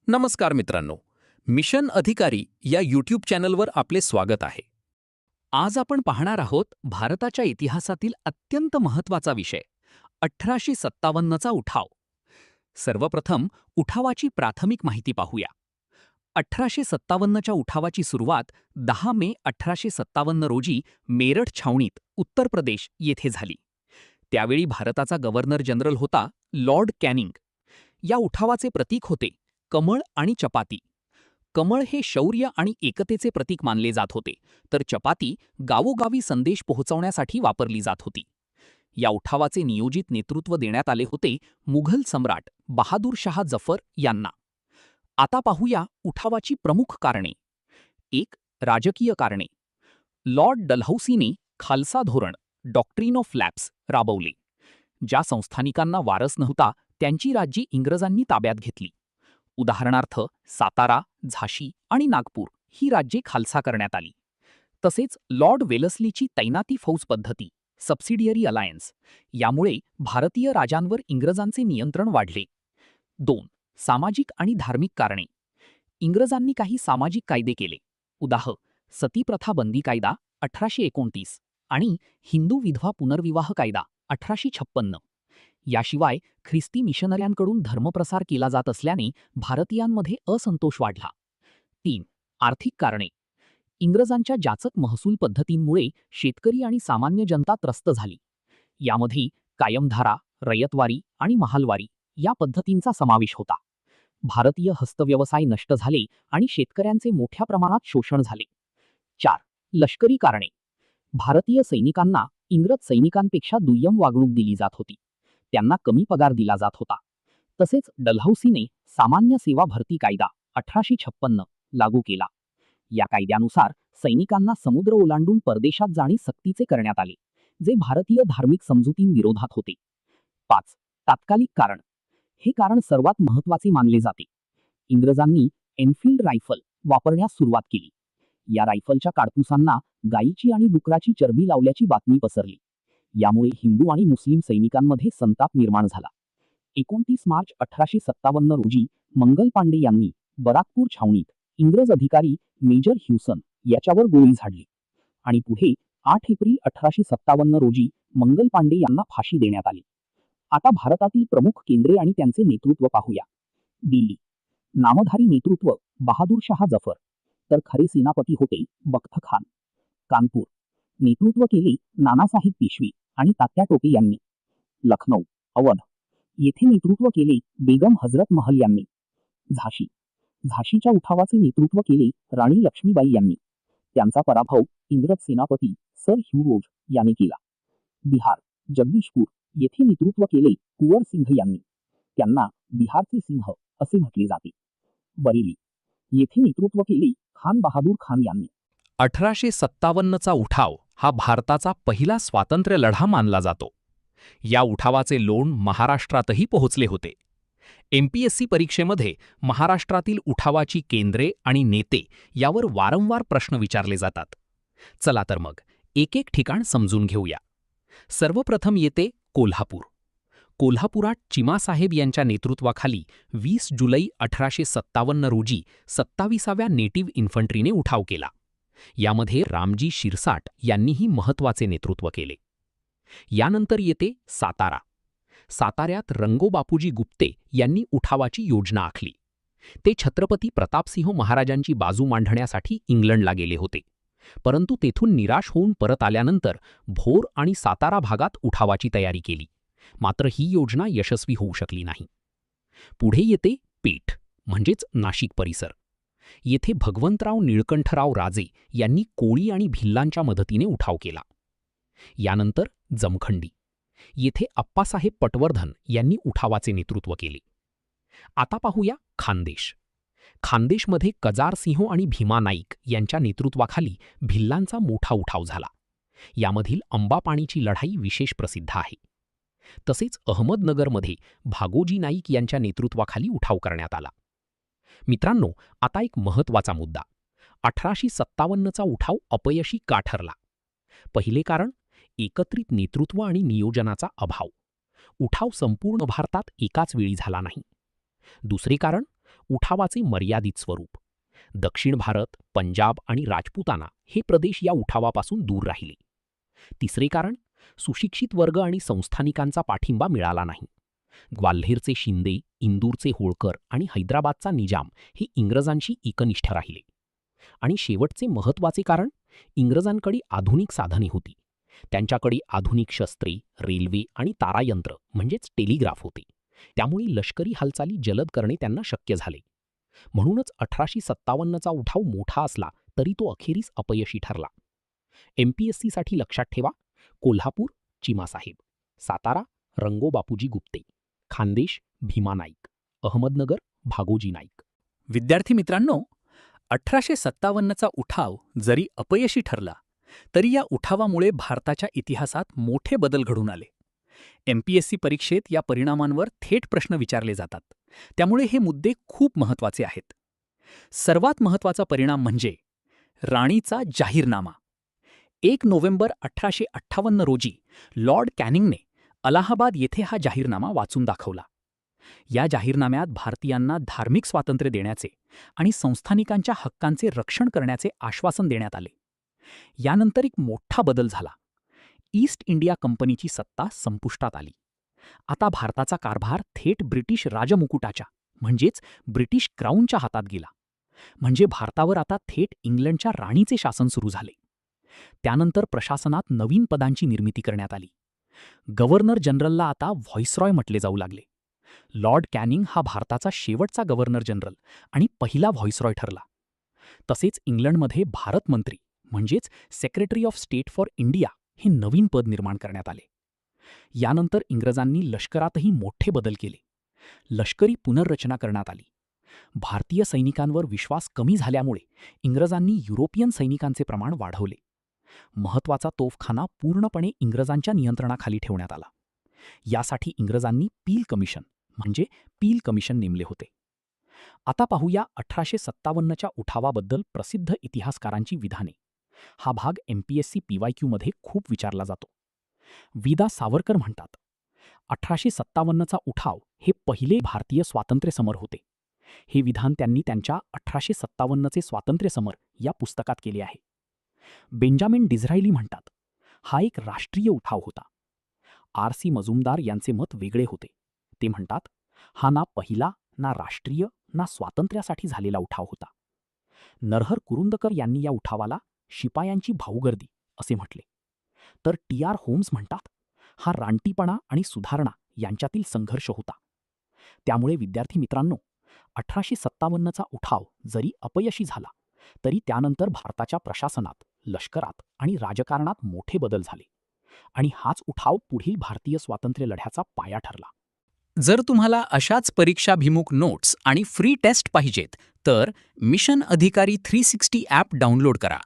नमस्कार मित्रांनो, मिशन अधिकारी या यूट्यूब चॅनलवर आपले स्वागत आहे. आज आपण पाहणार आहोत भारताच्या इतिहासातील अत्यंत महत्त्वाचा विषय 1857चा उठाव. सर्वप्रथम उठावाची प्राथमिक माहिती पाहूया. 1857च्या उठावाची सुरुवात 10 मे 1857 रोजी मेरठ छावणीत उत्तर प्रदेश येथे झाली. त्यावेळी भारताचा गव्हर्नर जनरल होता लॉर्ड कॅनिंग. या उठावाचे प्रतीक होते कमळ आणि चपाती. कमळ हे शौर्य आणि एकतेचे प्रतीक मानले जात होते, तर चपाती गावोगावी संदेश पोहोचवण्यासाठी वापरली जात होती. या उठावाचे नियोजित नेतृत्व देण्यात आले होते मुघल सम्राट बहादूर शाह जफर यांना. आता पाहूया उठावाची प्रमुख कारणे. 1. राजकीय कारणे. लॉर्ड डलहौसीने खालसा धोरण डॉक्ट्रीन ऑफ लॅप्स राबवले. ज्या संस्थानिकांना वारस नव्हता त्यांची राज्ये इंग्रजांनी ताब्यात घेतली. उदाहरणार्थ सातारा, झाशी आणि नागपूर ही राज्ये खालसा करण्यात आली. तसेच लॉर्ड वेलस्लीची तैनाती फौज पद्धती सबसिडियरी अलायन्स यामुळे भारतीय राजांवर इंग्रजांचे नियंत्रण वाढले. 2. सामाजिक आणि धार्मिक कारणे. इंग्रजांनी काही सामाजिक कायदे केले. सतीप्रथा बंदी कायदा 1829 आणि हिंदू विधवा पुनर्विवाह कायदा 1856. याशिवाय ख्रिस्ती मिशनऱ्यांकडून धर्मप्रसार केला जात असल्याने भारतीयांमध्ये असंतोष वाढला. 3. आर्थिक कारणे. इंग्रजांच्या जाचक महसूल पद्धतींमुळे शेतकरी आणि सामान्य जनता त्रस्त झाली. यामध्ये कायमधारा, रयतवारी आणि महालवारी या पद्धतींचा समावेश होता. भारतीय हस्तव्यवसाय नष्ट झाले आणि शेतकऱ्यांचे मोठ्या प्रमाणात शोषण झाले. 4. लष्करी कारणे. भारतीय सैनिकांना इंग्रज सैनिकांपेक्षा दुय्यम वागणूक दिली जात होती. त्यांना कमी पगार दिला जात होता. तसेच डलहौसीने सामान्य सेवा भरती कायदा 1856 लागू केला. या कायद्यानुसार सैनिकांना समुद्र ओलांडून परदेशात जाणे सक्तीचे करण्यात आले, जे भारतीय धार्मिक समजुतींविरोधात होते. 5. तात्कालिक कारण. हे कारण सर्वात महत्त्वाचे मानले जाते. इंग्रजांनी एनफील्ड रायफल वापरण्यास सुरुवात केली. या रायफलच्या काडतुसांना गायीची आणि डुकराची चरबी लावल्याची बातमी पसरली. यामुळे हिंदू आणि मुस्लिम सैनिकांमध्ये संताप निर्माण झाला. 29 मार्च 1857 रोजी मंगल पांडे यांनी बराकपूर छावणीत इंग्रज अधिकारी मेजर ह्युसन याच्यावर गोळी झाडली आणि पुढे 8 एप्रिल 1857 रोजी मंगल पांडे यांना फाशी देण्यात आली. आता भारतातील प्रमुख केंद्रे आणि त्यांचे नेतृत्व पाहूया. दिल्ली. नामधारी नेतृत्व बहादूर शाह जफर, तर खरे सेनापती होते बख्त खान. कानपूर. नेतृत्व केले नानासाहेब पेशवे आणि तात्या टोपे यांनी. लखनौ, अवध येथे नेतृत्व केले बेगम हजरत महल यांनी. झाशी. झाशीच्या उठावाचे नेतृत्व केले राणी लक्ष्मीबाई यांनी. त्यांचा पराभव इंग्रज सेनापती सर ह्यू रोज यांनी केला. बिहार. जगदीशपूर येथे नेतृत्व केले कुंवर सिंह यांनी. त्यांना बिहारचे सिंह असे म्हटले जाते. बरेली. येथे नेतृत्व केले खान बहादूर खान यांनी. 1857चा उठाव हा भारताचा पहिला स्वातंत्र्य लढा मानला जातो. या उठावाचे लोण महाराष्ट्रातही पोहोचले होते. MPSC परीक्षेमध्ये महाराष्ट्रातील उठावाची केंद्रे आणि नेते यावर वारंवार प्रश्न विचारले जातात. चला तर मग एक एक ठिकाण समजून घेऊया. सर्वप्रथम येते कोल्हापूर. कोल्हापुरात चिमासाहेब यांच्या नेतृत्वाखाली 20 जुलै 1857 रोजी 27व्या नेटिव्ह इन्फंट्रीने उठाव केला. यामध्ये रामजी शिरसाट यांनीही महत्त्वाचे नेतृत्व केले. यानंतर येते सातारा. साताऱ्यात रंगो बापूजी गुप्ते यांनी उठावाची योजना आखली. ते छत्रपती प्रतापसिंह महाराजांची बाजू मांडण्यासाठी इंग्लंडला गेले होते, परंतु तेथून निराश होऊन परत आल्यानंतर भोर आणि सातारा भागात उठावाची तयारी केली. मात्र ही योजना यशस्वी होऊ शकली नाही. पुढे येते पेठ म्हणजेच नाशिक परिसर. येथे भगवंतराव निळकंठराव राजे यांनी कोळी आणि भिल्लांच्या मदतीने उठाव केला. यानंतर जमखंडी. येथे अप्पासाहेब पटवर्धन यांनी उठावाचे नेतृत्व केले. आता पाहूया खानदेश. खानदेशमध्ये कजारसिंह आणि भीमा नाईक यांच्या नेतृत्वाखाली भिल्लांचा मोठा उठाव झाला. यामधील अंबापाणीची लढाई विशेष प्रसिद्ध आहे. तसेच अहमदनगरमध्ये भागोजी नाईक यांच्या नेतृत्वाखाली उठाव करण्यात आला. मित्रांनो, आता एक महत्त्वाचा मुद्दा. 1857चा उठाव अपयशी का ठरला? पहिले कारण एकत्रित नेतृत्व आणि नियोजनाचा अभाव. उठाव संपूर्ण भारतात एकाच वेळी झाला नाही. दुसरे कारण उठावाचे मर्यादित स्वरूप. दक्षिण भारत, पंजाब आणि राजपुताना हे प्रदेश या उठावापासून दूर राहिले. तिसरे कारण, सुशिक्षित वर्ग आणि संस्थानिकांचा पाठिंबा मिळाला नाही. ग्वाल्हेरचे शिंदे, इंदूरचे होळकर आणि हैदराबादचा निजाम हे इंग्रजांशी एकनिष्ठ राहिले. आणि शेवटचे महत्त्वाचे कारण, इंग्रजांकडे आधुनिक साधने होती. त्यांच्याकडे आधुनिक शस्त्रे, रेल्वे आणि तारायंत्र म्हणजेच टेलिग्राफ होते. त्यामुळे लष्करी हालचाली जलद करणे त्यांना शक्य झाले. म्हणूनच 1857चा उठाव मोठा असला तरी तो अखेरीस अपयशी ठरला. MPSCसाठी लक्षात ठेवा: कोल्हापूर चिमासाहेब, सातारा रंगो बापूजी गुप्ते, खानदेश भीमा नाईक, अहमदनगर भागोजी नाईक. विद्यार्थी मित्रांनो, 1857चा उठाव जरी अपयशी ठरला तरी या उठावामुळे भारताच्या इतिहासात मोठे बदल घडून आले. MPSC परीक्षेत या परिणामांवर थेट प्रश्न विचारले जातात, त्यामुळे हे मुद्दे खूप महत्त्वाचे आहेत. सर्वात महत्त्वाचा परिणाम म्हणजे राणीचा जाहीरनामा. 1 नोव्हेंबर 1858 रोजी लॉर्ड कॅनिंगने अलाहाबाद येथे हा जाहीरनामा वाचून दाखवला. या जाहीरनाम्यात भारतीयांना धार्मिक स्वातंत्र्य देण्याचे आणि संस्थानिकांच्या हक्कांचे रक्षण करण्याचे आश्वासन देण्यात आले. यानंतर एक मोठा बदल झाला. ईस्ट इंडिया कंपनीची सत्ता संपुष्टात आली. आता भारताचा कारभार थेट ब्रिटिश राजमुकुटाच्या म्हणजेच ब्रिटिश क्राऊनच्या हातात गेला. म्हणजे भारतावर आता थेट इंग्लंडच्या राणीचे शासन सुरू झाले. त्यानंतर प्रशासनात नवीन पदांची निर्मिती करण्यात आली. गव्हर्नर जनरलला आता व्हॉइसरॉय म्हटले जाऊ लागले. लॉर्ड कॅनिंग हा भारताचा शेवटचा गव्हर्नर जनरल आणि पहिला व्हॉइसरॉय ठरला. तसेच इंग्लंडमध्ये भारत मंत्री म्हणजेच secretary of state for India हे नवीन पद निर्माण करण्यात आले. यानंतर इंग्रजांनी लष्करातही मोठे बदल केले. लष्करी पुनर्रचना करण्यात आली. भारतीय सैनिकांवर विश्वास कमी झाल्यामुळे इंग्रजांनी युरोपियन सैनिकांचे प्रमाण वाढवले. महत्त्वाचा तोफखाना पूर्णपणे इंग्रजांच्या नियंत्रणाखाली ठेवण्यात आला. यासाठी इंग्रजांनी पील कमिशन नेमले होते. आता पाहूया 1857च्या उठावाबद्दल प्रसिद्ध इतिहासकारांची विधाने. हा भाग MPSC PYQ मध्ये खूप विचारला जातो. विदा सावरकर म्हणतात, 1857चा उठाव हे पहिले भारतीय स्वातंत्र्य समर होते. हे विधान त्यांनी त्यांच्या 1857चे स्वातंत्र्य समर या पुस्तकात केले आहे. बेंजामिन डिझरायली म्हणतात, हा एक राष्ट्रीय उठाव होता. RC मजुमदार यांचे मत वेगळे होते. ते म्हणतात, हा ना पहिला, ना राष्ट्रीय, ना स्वातंत्र्यासाठी झालेला उठाव होता. नरहर कुरुंदकर यांनी या उठावाला शिपायांची भाऊगर्दी असे म्हटले. तर TR होम्स म्हणतात, हा रानटीपणा आणि सुधारणा यांच्यातील संघर्ष होता. त्यामुळे विद्यार्थी मित्रांनो, 1857चा उठाव जरी अपयशी झाला तरी त्यानंतर भारताच्या प्रशासनात, लष्करात आणि राजकारणात मोठे बदल झाले. आणि हाच उठाव पुढील भारतीय स्वातंत्र्य लढ्याचा पाया ठरला. जर तुम्हाला अशाच परीक्षाभिमुख नोट्स आणि फ्री टेस्ट पाहिजेत तर मिशन अधिकारी 360 ॲप डाउनलोड करा.